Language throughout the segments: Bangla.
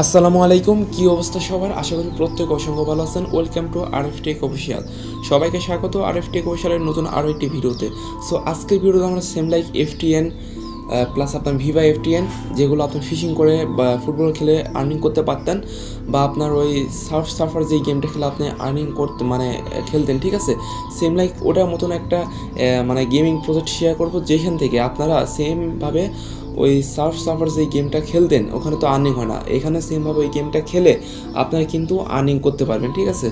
আসসালামু আলাইকুম, কি অবস্থা সবার? আশা করি প্রত্যেক অসংখ্য ভালো আছেন। Welcome to RF take official. সবাইকে স্বাগত আরএফ টেক অফিসিয়ালের নতুন আরও একটি ভিডিওতে। সো আজকের ভিডিওতে আমরা সেম লাইক এফটিএন প্লাস আপনার ভিভা এফটিএন, যেগুলো আপনি ফিশিং করে বা ফুটবল খেলে আর্নিং করতে পারতেন, বা আপনার ওই সার্ফার যেই গেমটা খেলে আপনি আর্নিং করতে মানে খেলতেন, ঠিক আছে? সেম লাইক ওটার মতন একটা মানে গেমিং প্রজেক্ট শেয়ার করবো, যেখান থেকে আপনারা সেমভাবে ওই সার্ফার যেই গেমটা খেলতেন ওখানে তো আর্নিং হয় না, এখানে সেমভাবে ওই গেমটা খেলে আপনারা কিন্তু আর্নিং করতে পারবেন, ঠিক আছে?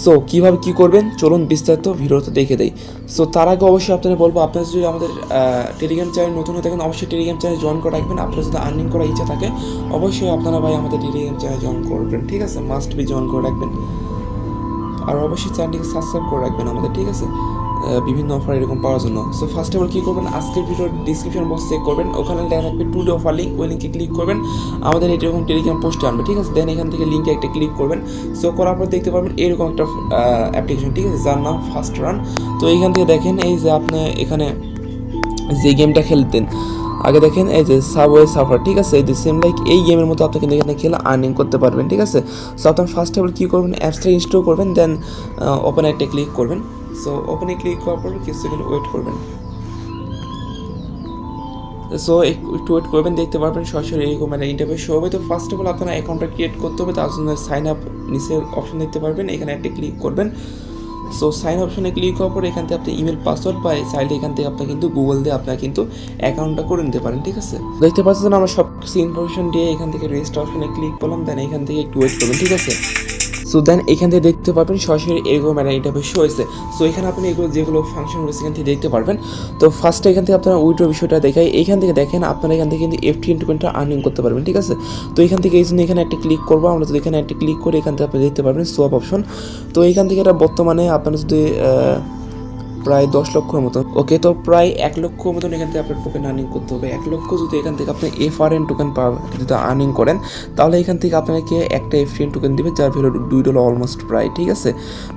সো কীভাবে কী করবেন চলুন বিস্তারিত ভিডিওতে দেখে দেই। সো তার আগে অবশ্যই আপনাদের বলবো, আপনারা যদি আমাদের টেলিগ্রাম চ্যানেল নতুন হয়ে থাকেন অবশ্যই টেলিগ্রাম চ্যানেল জয়েন করে রাখবেন। আপনারা যদি আর্নিং করার ইচ্ছা থাকে অবশ্যই আপনারা ভাই আমাদের টেলিগ্রাম চ্যানেল জয়েন করবেন, ঠিক আছে? মাস্ট বি জয়েন করে রাখবেন। আর অবশ্যই চ্যানেলটিকে সাবস্ক্রাইব করে রাখবেন আমাদের, ঠিক আছে? বিভিন্ন অফার এরকম পাওয়ার জন্য। সো ফার্স্ট অফ অল কী করবেন, আজকের ভিডিওর ডিসক্রিপশন বক্স চেক করবেন, ওখানে লেখা থাকবে 2 ডে অফার লিঙ্ক, ওই লিঙ্কে ক্লিক করবেন, আমাদের এরকম টেলিগ্রাম পোস্টে আনবে, ঠিক আছে? দেন এখান থেকে লিঙ্কে একটা ক্লিক করবেন। সো করার পর দেখতে পারবেন এরকম একটা অ্যাপ্লিকেশন, ঠিক আছে, যার নাম ফার্স্ট রান। তো এইখান থেকে দেখেন এই যে আপনি এখানে যে গেমটা খেলতেন আগে, দেখেন এই যে সাবওয়ে সাফার, ঠিক আছে? এই যে সেম লাইক এই গেমের মতো আপনি কিন্তু এখানে খেলে আর্নিং করতে পারবেন, ঠিক আছে? সো আপনি ফার্স্ট অফ অল কী করবেন, অ্যাপসটা ইনস্টল করবেন, দেন ওপেন একটা ক্লিক করবেন। সো ওপেনে ক্লিক করার পর কিছু সেকেন্ড ওয়েট করবেন। সো একটু ওয়েট করবেন, দেখতে পারবেন সরাসরি এরকম একটা ইন্টারভিউ শো হবে। তো ফার্স্ট অফ অল আপনার অ্যাকাউন্টটা ক্রিয়েট করতে হবে, তার জন্য সাইন আপ নিচে অপশন দেখতে পারবেন, এখানে একটা ক্লিক করবেন। সো সাইন অপশনে ক্লিক করার পর এখান থেকে আপনি ইমেল পাসওয়ার্ড বা চাইলে এখান থেকে আপনি কিন্তু গুগল দিয়ে আপনার কিন্তু অ্যাকাউন্টটা করে নিতে পারেন, ঠিক আছে? দেখতে পাচ্ছেন আমরা সব কিছু ইনফরমেশন দিয়ে এখান থেকে রেজিস্টার অপশনে ক্লিক করলাম, দেন এখান থেকে একটু ওয়েট করবেন, ঠিক আছে? সো দেন এখান থেকে দেখতে পারবেন সরাসরি এরকম একটা ইন্টারফেস শো হয়েছে। সো এখানে আপনি এগুলো যেগুলো ফাংশন রয়েছে এখান থেকে দেখতে পারবেন। তো ফার্স্টে এখান থেকে আপনারা উইড্রো বিষয়টা দেখাই, এইখান থেকে দেখেন আপনারা এখান থেকে কিন্তু এফটিএন টোকেনটা আর্নিং করতে পারবেন, ঠিক আছে? তো এখান থেকে এই জন্য এখানে একটা ক্লিক করবো আমরা, যদি এখানে একটা ক্লিক করে এখান থেকে আপনি দেখতে পারবেন সোয়াপ অপশন। তো এইখান থেকে এটা বর্তমানে আপনারা যদি প্রায় 10 লক্ষর মতন, ওকে, তো প্রায় 1 লক্ষ মতন এখান থেকে আপনার টোকেন আর্নিং করতে হবে। 1 লক্ষ যদি এখান থেকে আপনি এফআরএন টোকেন যদি আর্নিং করেন, তাহলে এখান থেকে আপনাকে একটা এফটিএন টোকেন দিবে, যার ভ্যালু $2 অলমোস্ট প্রায়, ঠিক আছে?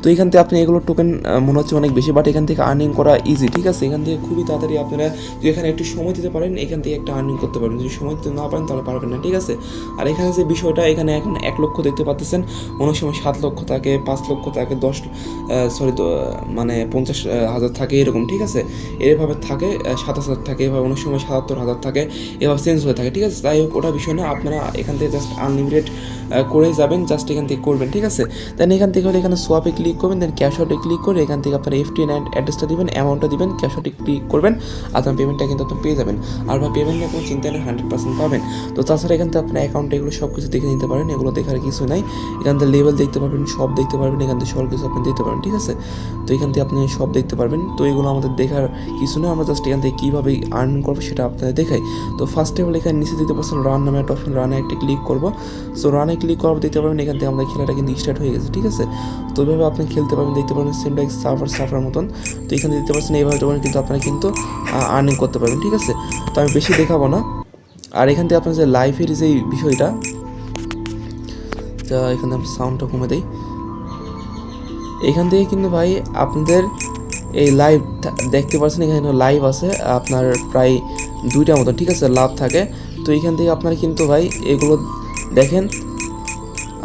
তো এখান থেকে আপনি এগুলো টোকেন মনে হচ্ছে অনেক বেশি, বাট এখান থেকে আর্নিং করা ইজি, ঠিক আছে? এখান থেকে খুবই তাড়াতাড়ি আপনারা যদি এখানে একটু সময় দিতে পারেন এখান থেকে একটা আর্নিং করতে পারবেন, যদি সময় দিতে না পারেন তাহলে পারবেন না, ঠিক আছে? আর এখানে যে বিষয়টা, এখানে এখন 1 লক্ষ দেখতে পাচ্ছেন, অনেক সময় 7 লক্ষ থাকে, 5 লক্ষ থাকে, মানে 50,000 থাকে এরকম, ঠিক আছে? এভাবে থাকে 27,000 থাকে, এভাবে অনেক সময় 77,000 থাকে, এভাবে চেঞ্জ হয়ে থাকে, ঠিক আছে? তাই হোক ওটা বিষয় না, আপনারা এখান থেকে জাস্ট আনলিমিটেড করে যাবেন, জাস্ট এখান থেকে করবেন, ঠিক আছে? দেন এখান থেকে হলে এখানে সোয়াপে ক্লিক করবেন, দেন ক্যাশ আউটে ক্লিক করে এখান থেকে আপনার এফটিএন অ্যাড্রেসটা দিবেন, অ্যামাউন্টটা দিবেন, ক্যাশ আউটে ক্লিক করবেন, আপনার পেমেন্টটা কিন্তু আপনি পেয়ে যাবেন। আর বা পেমেন্ট নিয়ে কোনো চিন্তা নেই, 100% পাবেন। তো তাছাড়া এখান থেকে আপনার অ্যাকাউন্টে এগুলো সব কিছু দেখে নিতে পারেন, এগুলো দেখার কিছু নাই। এখান থেকে লেভেল দেখতে পারবেন, সব দেখতে পারবেন, এখান থেকে সব কিছু আপনি দেখতে পারেন, ঠিক আছে? তো এখান থেকে আপনি সব দেখতে পারবেন। তো এগুলো আমাদের দেখার কিছু নয়, আমরা জাস্ট এখান থেকে কীভাবে আর্ন করবো সেটা আপনাদের দেখাই। তো ফার্স্ট অফ অল এখানে নিচে দিতে পারছেন রান নামে একটা অপশন, রানে একটা ক্লিক করবো। সো রানে ক্লিক করার দেখতে পারবেন এখান থেকে আমাদের খেলাটা কিন্তু স্টার্ট হয়ে গেছে, ঠিক আছে? তো এইভাবে আপনি খেলতে পারবেন, দেখতে পারবেন সেম লাইক সাফার মতন। তো এখানে দেখতে পাচ্ছেন এইভাবে যখন কিন্তু আপনারা কিন্তু আর্নিং করতে পারবেন, ঠিক আছে? তো আমি বেশি দেখাবো না। আর এখান থেকে আপনার যে লাইফের যেই বিষয়টা, তা এখানে আমি সাউন্ডটা কমে দিই। এখান থেকে কিন্তু ভাই আপনাদের এই লাইভ দেখতে পাচ্ছেন, এখানে লাইভ আছে আপনার প্রায় 2টার মতন, ঠিক আছে? লাভ থাকে। তো এখান থেকে আপনারা কিন্তু ভাই এগুলো দেখেন,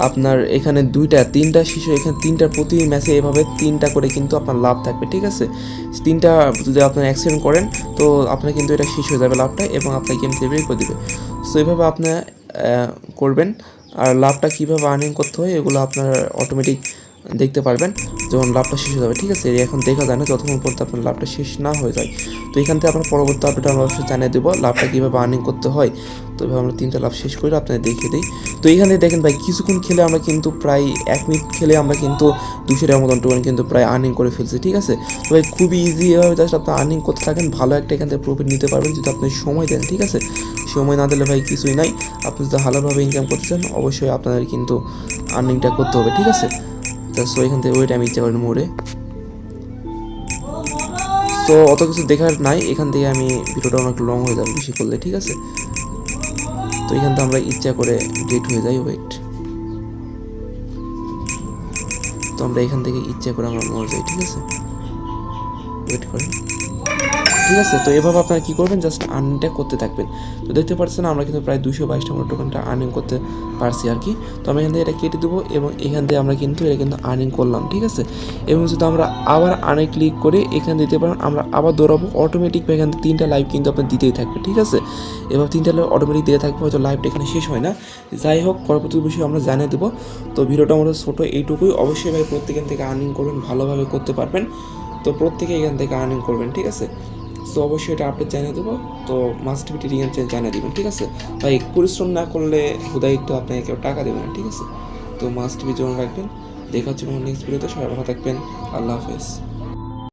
আপনার এখানে 3টা শিশু, এখানে 3টার প্রতি ম্যাচে এভাবে 3টা করে কিন্তু আপনার লাভ থাকবে, ঠিক আছে? 3টা যদি আপনার অ্যাক্সিডেন্ট করেন তো আপনার কিন্তু এটা শেষ হয়ে যাবে লাভটা, এবং আপনার গেম থেকে বের করে দেবে। সো এইভাবে আপনার করবেন। আর লাভটা কীভাবে আর্নিং করতে হয় এগুলো আপনার অটোমেটিক দেখতে পারবেন যখন লাভটা শেষ হয়ে যাবে, ঠিক আছে? এখন দেখা যায় না যতক্ষণ পর্যন্ত আপনার লাভটা শেষ না হয়ে যায়। তো এখান থেকে আপনার পরবর্তী আপডেট আমরা অবশ্যই জানিয়ে দেবো লাভটা কীভাবে আর্নিং করতে হয়। তো এভাবে আমরা 3টা লাভ শেষ করে আপনাদের দেখিয়ে দিই। তো এখানে দেখেন ভাই কিছুক্ষণ খেলে আমরা কিন্তু প্রায় 1 মিনিট খেলে আমরা কিন্তু 200 মতন টোকেন কিন্তু প্রায় আর্নিং করে ফেলছি, ঠিক আছে? তো ভাই খুবই ইজি, এভাবে জাস্ট আপনি আর্নিং করতে থাকেন, ভালো একটা এখান থেকে প্রফিট নিতে পারবেন যদি আপনি সময় দেন, ঠিক আছে? সময় না দিলে ভাই কিছুই নাই। আপনি যদি ভালোভাবে ইনকাম করতে চান অবশ্যই আপনাদের কিন্তু আর্নিংটা করতে হবে, ঠিক আছে? সো এখান থেকে ওয়েট আমি ইচ্ছা করেন মোড়ে। তো অত কিছু দেখার নাই, এখান থেকে আমি ভিডিওটা অনেক লং হয়ে যাবে বেশি করলে, ঠিক আছে? তো এখান থেকে আমরা ইচ্ছা করে ডেট হয়ে যাই, ওয়েট। তো আমরা এখান থেকে ইচ্ছা করে আমরা মোড় যাই, ঠিক আছে? ওয়েট করেন, ঠিক আছে। তো এভাবে আপনারা কী করবেন, জাস্ট আর্নিংটা করতে থাকবেন। তো দেখতে পাচ্ছেন আমরা কিন্তু প্রায় 222টা মতো টোকেনটা আর্নিং করতে পারছি আর কি। তো আমি এখান থেকে এটা কেটে দেবো এবং এখান থেকে আমরা কিন্তু এটা কিন্তু আর্নিং করলাম, ঠিক আছে। এবং যদি আমরা আবার আর্নে ক্লিক করে এখানে দিতে পারেন, আমরা আবার দৌড়াবো, অটোমেটিক এখান থেকে 3টা লাইভ কিন্তু আপনার দিতেই থাকবে, ঠিক আছে। এবার 3টা লাইভ অটোমেটিক দিয়ে থাকবে, হয়তো লাইভটা এখানে শেষ হয় না। যাই হোক, পরবর্তী বিষয়ে আমরা জানিয়ে দেবো। তো ভিডিওটা আমাদের ছোটো এইটুকুই। অবশ্যই ভাই প্রত্যেকের থেকে আর্নিং করবেন, ভালোভাবে করতে পারবেন। তো প্রত্যেকে এখান থেকে আর্নিং করবেন, ঠিক আছে। সো অবশ্যই এটা আপডেট জানিয়ে দেবো। তো মাস্ট বি রিগেম চেঞ্জ জানিয়ে দেবেন, ঠিক আছে ভাই। পরিশ্রম না করলে হুদাই তো আপনাকে কেউ টাকা দেবে না, ঠিক আছে। তো মাস্ট বি জন্য রাখবেন। দেখা হচ্ছে কোনো নেক্সট ভিডিওতে। সবাই ভালো থাকবেন। আল্লাহ হাফেজ।